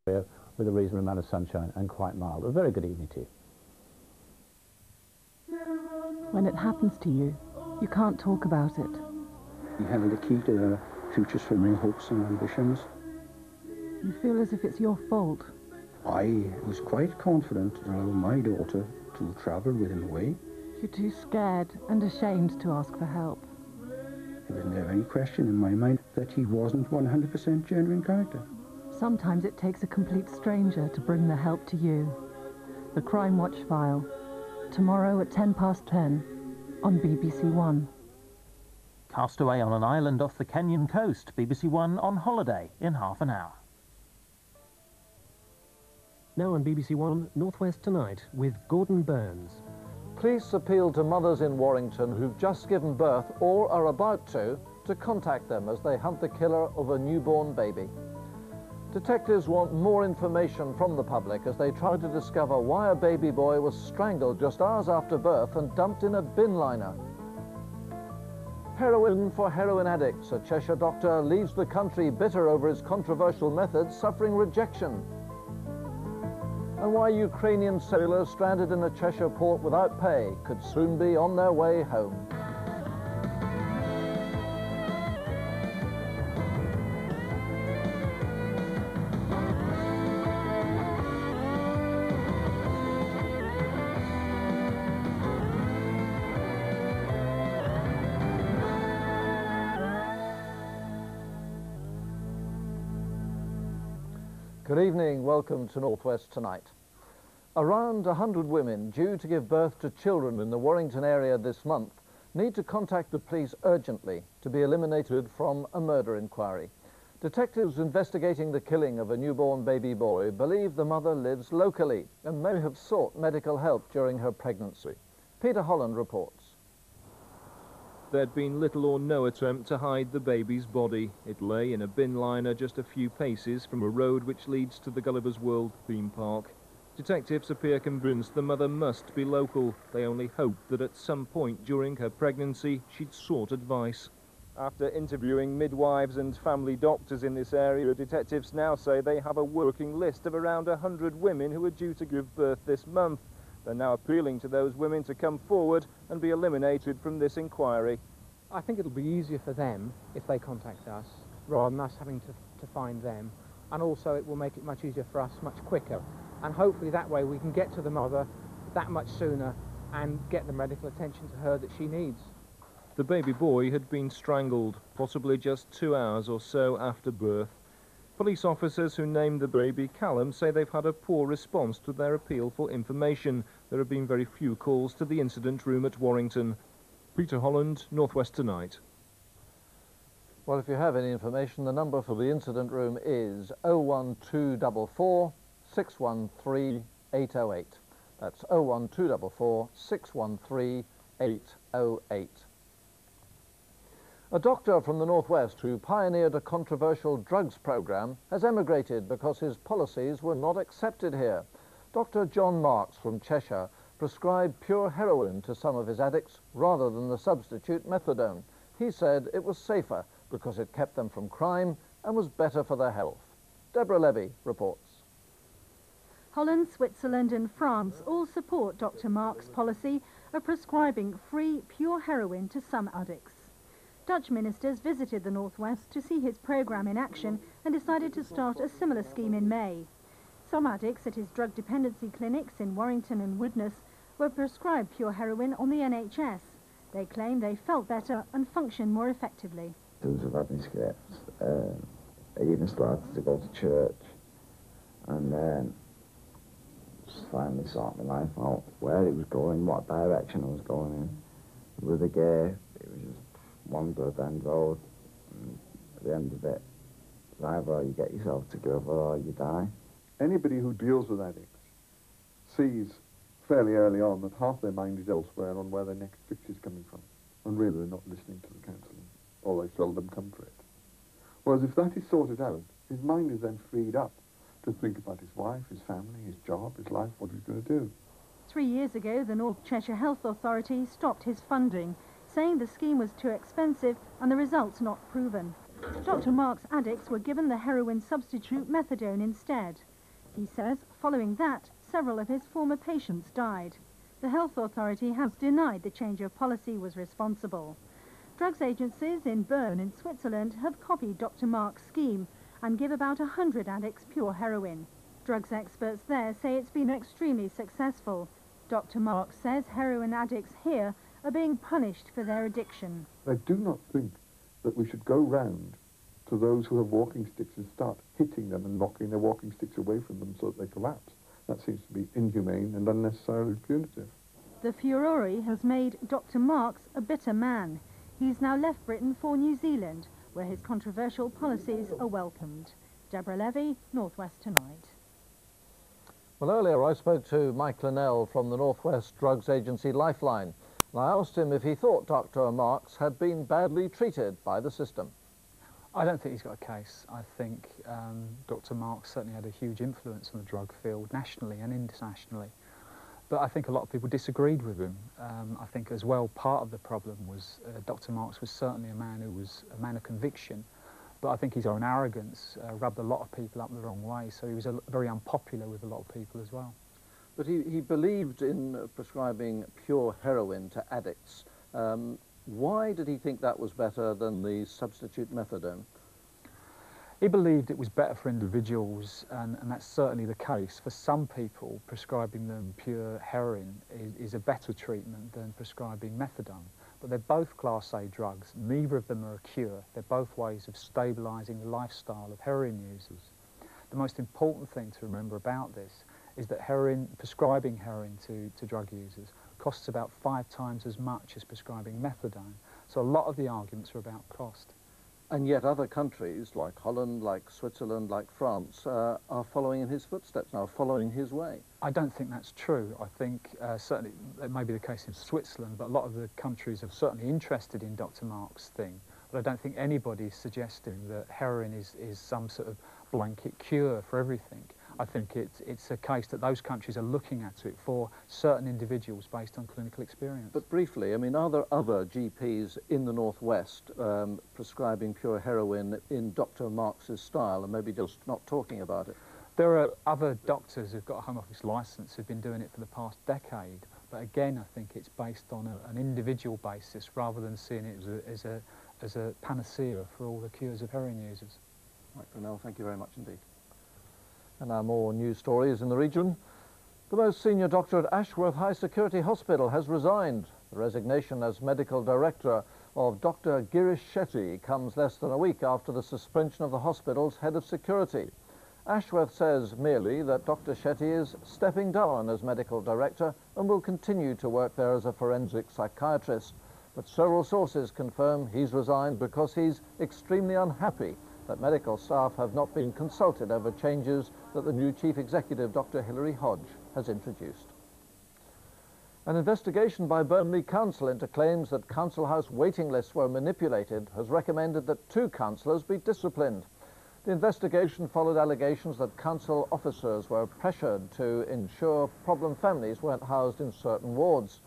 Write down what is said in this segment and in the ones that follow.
with a reasonable amount of sunshine and quite mild. A very good evening to you. When it happens to you, you can't talk about it. He held the key to their future swimming hopes and ambitions. You feel as if it's your fault. I was quite confident to allow my daughter to travel with him away. You're too scared and ashamed to ask for help. There was never any question in my mind that he wasn't 100% genuine character. Sometimes it takes a complete stranger to bring the help to you. The Crime Watch File. Tomorrow at 10:10 on BBC One. Castaway on an island off the Kenyan coast. BBC One on holiday in half an hour. Now on BBC One, North West Tonight with Gordon Burns. Police appeal to mothers in Warrington who've just given birth or are about to contact them as they hunt the killer of a newborn baby. Detectives want more information from the public as they try to discover why a baby boy was strangled just hours after birth and dumped in a bin liner. Heroin for heroin addicts. A Cheshire doctor leaves the country bitter over his controversial methods, suffering rejection. And why Ukrainian sailors stranded in a Cheshire port without pay could soon be on their way home. Good evening, welcome to North West Tonight. Around 100 women due to give birth to children in the Warrington area this month need to contact the police urgently to be eliminated from a murder inquiry. Detectives investigating the killing of a newborn baby boy believe the mother lives locally and may have sought medical help during her pregnancy. Peter Holland reports. There'd been little or no attempt to hide the baby's body. It lay in a bin liner just a few paces from a road which leads to the Gulliver's World theme park. Detectives appear convinced the mother must be local. They only hoped that at some point during her pregnancy she'd sought advice. After interviewing midwives and family doctors in this area, detectives now say they have a working list of around 100 women who are due to give birth this month. They're now appealing to those women to come forward and be eliminated from this inquiry. I think it'll be easier for them if they contact us, rather than us having to find them. And also it will make it much easier for us, much quicker. And hopefully that way we can get to the mother that much sooner and get the medical attention to her that she needs. The baby boy had been strangled, possibly just 2 hours or so after birth. Police officers who named the baby Callum say they've had a poor response to their appeal for information. There have been very few calls to the incident room at Warrington. Peter Holland, North West Tonight. Well, if you have any information, the number for the incident room is 01244 613 808. That's 01244 613 808. A doctor from the Northwest who pioneered a controversial drugs program has emigrated because his policies were not accepted here. Dr. John Marks from Cheshire prescribed pure heroin to some of his addicts rather than the substitute methadone. He said it was safer because it kept them from crime and was better for their health. Deborah Levy reports. Holland, Switzerland and France all support Dr. Marks' policy of prescribing free pure heroin to some addicts. Dutch ministers visited the Northwest to see his programme in action and decided to start a similar scheme in May. Some addicts at his drug dependency clinics in Warrington and Widnes were prescribed pure heroin on the NHS. They claim they felt better and functioned more effectively. Since I've had my scripts, I even started to go to church and then just finally sorted my life out, where it was going, what direction I was going in. With the gear, it was just one dead-end road, and at the end of it, it's either you get yourself together or you die. Anybody who deals with addicts sees fairly early on that half their mind is elsewhere on where their next fix is coming from, and really they're not listening to the counselling, or they seldom come for it. Whereas if that is sorted out, his mind is then freed up to think about his wife, his family, his job, his life, what he's going to do. 3 years ago, the North Cheshire Health Authority stopped his funding, saying the scheme was too expensive and the results not proven. Dr. Marks' addicts were given the heroin substitute methadone instead. He says following that, several of his former patients died. The health authority has denied the change of policy was responsible. Drugs agencies in Bern in Switzerland have copied Dr. Mark's scheme and give about 100 addicts pure heroin. Drugs experts there say it's been extremely successful. Dr. Mark says heroin addicts here are being punished for their addiction. I do not think that we should go round to those who have walking sticks and start hitting them and knocking their walking sticks away from them so that they collapse. That seems to be inhumane and unnecessarily punitive. The furore has made Dr. Marks a bitter man. He's now left Britain for New Zealand, where his controversial policies are welcomed. Deborah Levy, North West Tonight. Well, earlier I spoke to Mike Linnell from the North West Drugs Agency Lifeline, and I asked him if he thought Dr. Marks had been badly treated by the system. I don't think he's got a case. I think Dr. Marks certainly had a huge influence on the drug field, nationally and internationally. But I think a lot of people disagreed with him. I think as well part of the problem was Dr. Marks was certainly a man who was a man of conviction, but I think his own arrogance rubbed a lot of people up the wrong way, so he was very unpopular with a lot of people as well. But he believed in prescribing pure heroin to addicts. Why did he think that was better than the substitute methadone? He believed it was better for individuals, and that's certainly the case. For some people, prescribing them pure heroin is a better treatment than prescribing methadone. But they're both Class A drugs. Neither of them are a cure. They're both ways of stabilising the lifestyle of heroin users. The most important thing to remember about this is that prescribing heroin to drug users costs about 5 times as much as prescribing methadone. So a lot of the arguments are about cost. And yet other countries like Holland, like Switzerland, like France are following in his footsteps now, following his way. I don't think that's true. I think certainly it may be the case in Switzerland, but a lot of the countries are certainly interested in Dr. Mark's thing. But I don't think anybody's suggesting that heroin is some sort of blanket cure for everything. I think it's a case that those countries are looking at it for certain individuals based on clinical experience. But briefly, I mean, are there other GPs in the Northwest prescribing pure heroin in Dr. Marks's style and maybe just not talking about it? There are other doctors who've got a Home Office licence who've been doing it for the past decade, but again I think it's based on an individual basis rather than seeing it as a panacea for all the cures of heroin users. Mike Linnell, thank you very much indeed. And now more news stories in the region. The most senior doctor at Ashworth High Security Hospital has resigned. The resignation as medical director of Dr. Girish Shetty comes less than a week after the suspension of the hospital's head of security. Ashworth says merely that Dr. Shetty is stepping down as medical director and will continue to work there as a forensic psychiatrist. But several sources confirm he's resigned because he's extremely unhappy that medical staff have not been consulted over changes that the new chief executive, Dr. Hilary Hodge, has introduced. An investigation by Burnley Council into claims that council house waiting lists were manipulated has recommended that 2 councillors be disciplined. The investigation followed allegations that council officers were pressured to ensure problem families weren't housed in certain wards.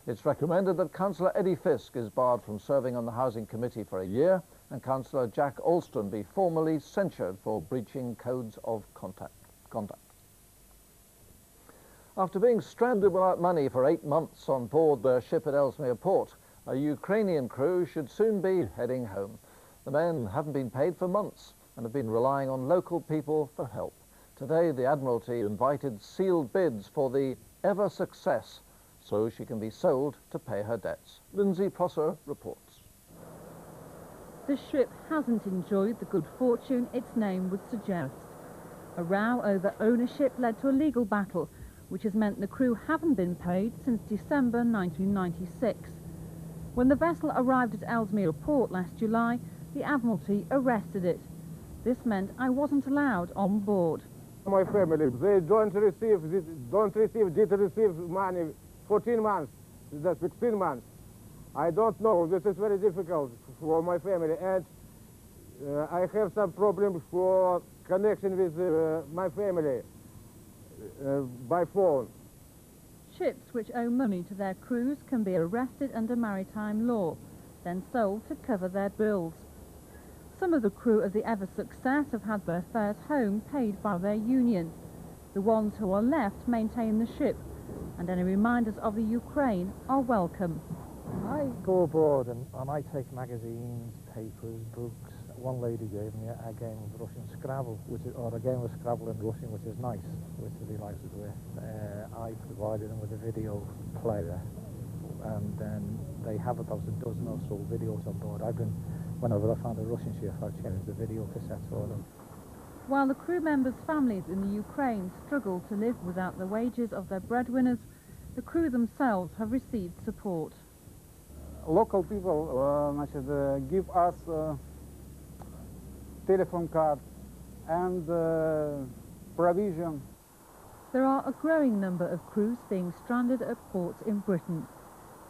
It's recommended that Councillor Eddie Fisk is barred from serving on the Housing Committee for a year, and Councillor Jack Alston be formally censured for breaching codes of conduct. After being stranded without money for 8 months on board their ship at Ellesmere Port, a Ukrainian crew should soon be heading home. The men haven't been paid for months and have been relying on local people for help. Today, the Admiralty invited sealed bids for the Ever Success so she can be sold to pay her debts. Lindsay Prosser reports. The ship hasn't enjoyed the good fortune its name would suggest. A row over ownership led to a legal battle, which has meant the crew haven't been paid since December 1996. When the vessel arrived at Ellesmere Port last July, the Admiralty arrested it. This meant I wasn't allowed on board. My family, they don't receive money 14 months, that's 16 months. I don't know, this is very difficult for my family, and I have some problems for connection with my family by phone. Ships which owe money to their crews can be arrested under maritime law, then sold to cover their bills. Some of the crew of the Ever Success have had their fares home paid by their union. The ones who are left maintain the ship, and any reminders of the Ukraine are welcome. I go abroad and I take magazines, papers, books. One lady gave me a game of Russian Scrabble, or a game of Scrabble in Russian, which is nice, which he likes it with. I provided them with a video player, and then they have about a dozen or so videos on board. Whenever I found a Russian ship, I've changed the video cassettes for them. While the crew members' families in the Ukraine struggle to live without the wages of their breadwinners, the crew themselves have received support. Local people give us telephone card and provision. There are a growing number of crews being stranded at ports in Britain.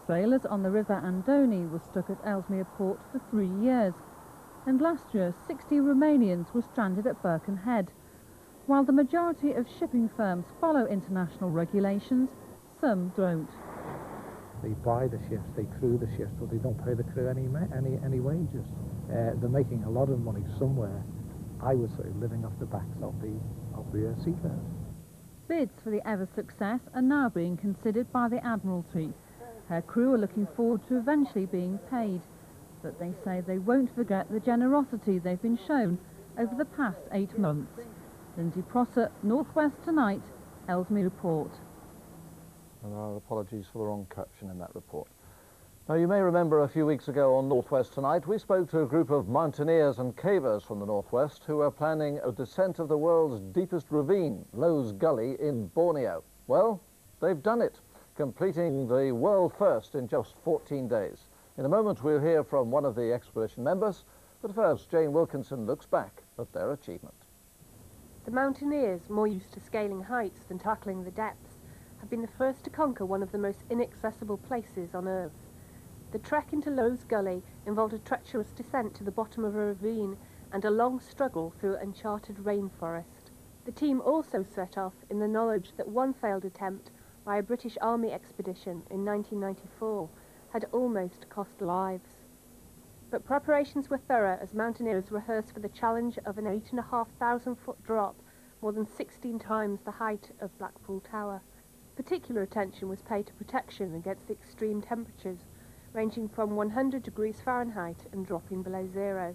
Sailors on the River Andoni were stuck at Ellesmere Port for 3 years, and last year 60 Romanians were stranded at Birkenhead. While the majority of shipping firms follow international regulations, some don't. They buy the ships, they crew the ships, but they don't pay the crew any wages. They're making a lot of money somewhere, I would say, living off the backs of the seafarers. Bids for the Ever Success are now being considered by the Admiralty. Her crew are looking forward to eventually being paid, but they say they won't forget the generosity they've been shown over the past 8 months. Lindsay Prosser, North West Tonight, Ellesmere Port. And our apologies for the wrong caption in that report. Now, you may remember a few weeks ago on North West Tonight, we spoke to a group of mountaineers and cavers from the Northwest who are planning a descent of the world's deepest ravine, Lowe's Gully in Borneo. Well, they've done it, completing the world first in just 14 days. In a moment, we'll hear from one of the expedition members, but first, Jane Wilkinson looks back at their achievement. The mountaineers, more used to scaling heights than tackling the depths, have been the first to conquer one of the most inaccessible places on Earth. The trek into Lowe's Gully involved a treacherous descent to the bottom of a ravine and a long struggle through uncharted rainforest. The team also set off in the knowledge that one failed attempt by a British Army expedition in 1994 had almost cost lives. But preparations were thorough as mountaineers rehearsed for the challenge of an 8,500-foot drop, more than 16 times the height of Blackpool Tower. Particular attention was paid to protection against the extreme temperatures, ranging from 100 degrees Fahrenheit and dropping below zero.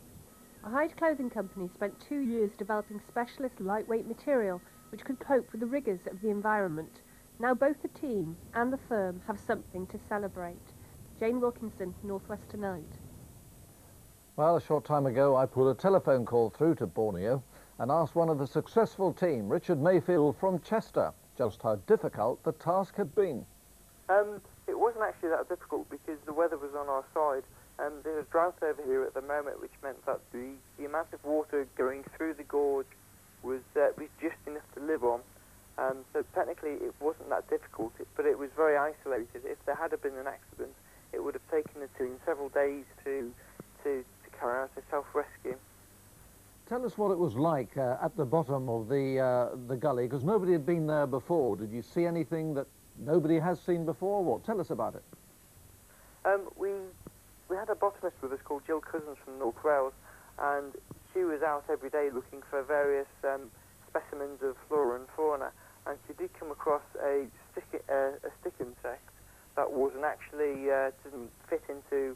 A hide clothing company spent 2 years developing specialist lightweight material which could cope with the rigours of the environment. Now both the team and the firm have something to celebrate. Jane Wilkinson, North West Tonight. Well, a short time ago, I put a telephone call through to Borneo and asked one of the successful team, Richard Mayfield from Chester, just how difficult the task had been. It wasn't actually that difficult because the weather was on our side, and there's a drought over here at the moment, which meant that the amount of water going through the gorge was just enough to live on. So technically it wasn't that difficult, but it was very isolated. If there had been an accident, it would have taken the team several days to carry out a self-rescue. Tell us what it was like at the bottom of the gully, because nobody had been there before. Did you see anything that nobody has seen before? What? Tell us about it. We had a botanist with us called Jill Cousins from North Wales, and she was out every day looking for various specimens of flora and fauna, and she did come across a stick insect that wasn't actually didn't fit into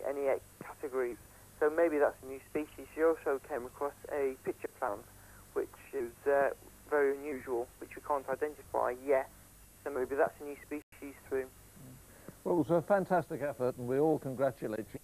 any categories. So maybe that's a new species. She also came across a pitcher plant, which is very unusual, which we can't identify yet. So maybe that's a new species too. Well, it was a fantastic effort, and we all congratulate you.